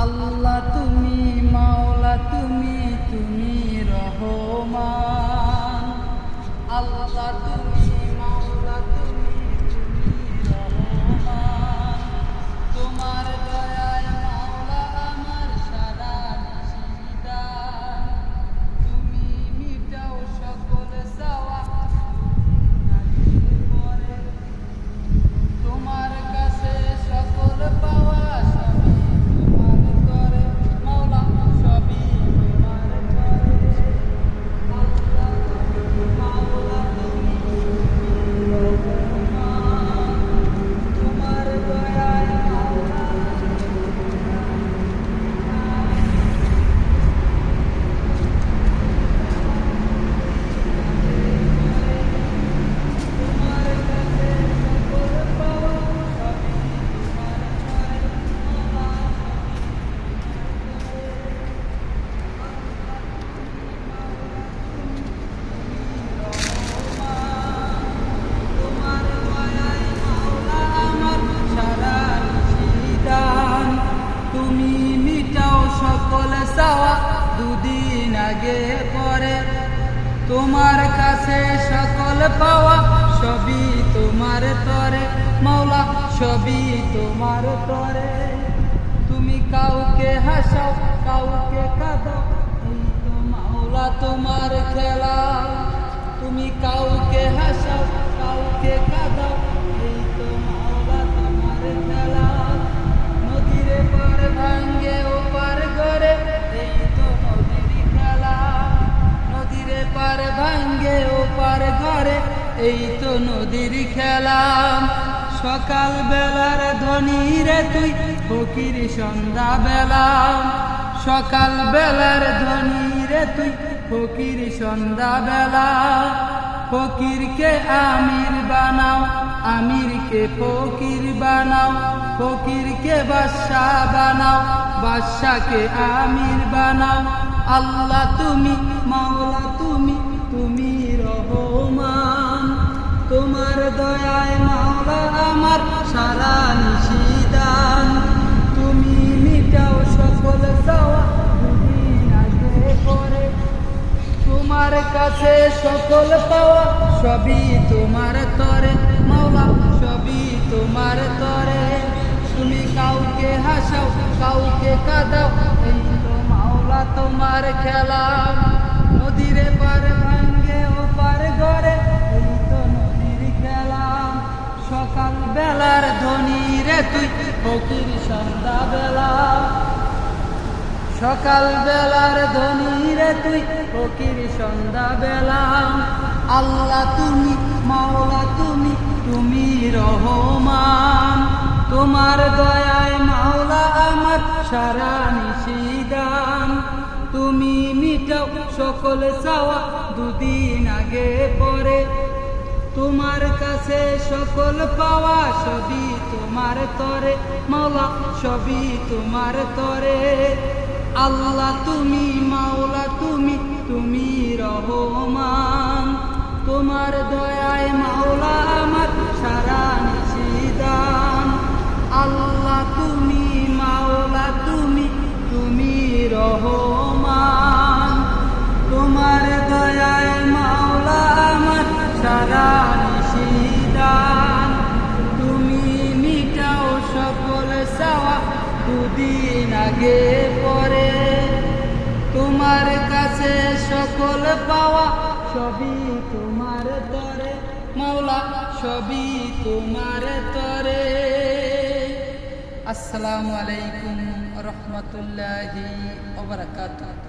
আল্লাহ তুমি মাওলা তুমি রহমান। আল্লাহ তুমি মাওলা তুমি রহমান। তোমার দয়ায় মাওলা আমার সারা নিশিদান। তুমি মিটাও সকল চাওয়া পরে, তোমার কাছে সকল পাওয়া সবই তোমার তরে মাওলা, সবই তোমার তরে। আল্লাহ তুমি মাওলা তুমি রহমান। তোমার দয়ায় মাওলা তোমার কাছে সকল পাওয়া সবই তোমার তরে মাওলা, তোমার দয়ায় মাওলা আমার সারা নিশিদান। তুমি মিটাও সকল চাওয়া দুদিন আগে পরে, তোমার কাছে সকল পাওয়া সবই তোমার তরে মাওলা, সবই তোমার তরে। তুমি কাউকে হাসাও কাউকে কাঁদাও, এই তো মাওলা তোমার খেলা। তুমি কাউকে হাসাও কাউকে কাঁদাও, এই তো মাওলা তোমার খেলা। নদীর পার ভাঙ্গে ও পার গড়ে, এই তো নদীর খেলা। নদীর পার ভাঙ্গে ও পার গড়ে, এই তো নদীর খেলা। সকাল বেলার ধ্বনি রে তুই ফকির সন্ধ্যা বেলা। সকাল বেলার ধ্বনি রে তুই ফকির সন্ধ্যা বেলা। ফকিরকে আমির বানাও আমিরকে ফকির বানাও। ফকিরকে বাদশা বানাও বাদশাকে আমির বানাও। আল্লাহ তুমি মাওলা তুমি রহমান। তোমার দয়ায় মাওলা আমার সারা নিশিদান। তুমি মিটাও সকল চাওয়া দুদিন আগে পরে, তোমার কাছে সকল পাওয়া সবই তোমার তরে মাওলা, সবই তোমার তরে। তুমি কাউকে হাসাও কাউকে কাঁদাও, এই তো মাওলা তোমার খেলা। নদীর পার ভাঙ্গে ও পার গড়ে, এই তো নদীর খেলা। সকাল বেলার ধ্বনি রে তুই ফকির সন্ধ্যা বেলা। সকাল বেলার ধ্বনি রে তুই ফকির সন্ধ্যা বেলা। আল্লাহ তুমি মাওলা তুমি রহমান। তোমার দয়ায় মাওলা আমার সারা নিশিদান। তুমি মিটাও সকল চাওয়া দুদিন আগে পরে, তোমার কাছে সকল পাওয়া সবই তোমার তরে মাওলা, সবই তোমার তরে। আল্লাহ তুমি মাওলা তুমি রহমান। তোমার দয়ায় মাওলা আমার সারা নিশিদান। আল্লাহ তুমি মাওলা তুমি রহমান। তোমার দয়ায় মাওলা আমার সারা নিশিদান। তুমি মিটাও সকল চাওয়া দুদিন আগে পরে, তোমার কাছে সকল পাওয়া সবই তোমার তরে মাওলা, সবই তোমার তরে। আসসালামু আলাইকুম ওয়া রাহমাতুল্লাহি ওয়া বারাকাতুহু।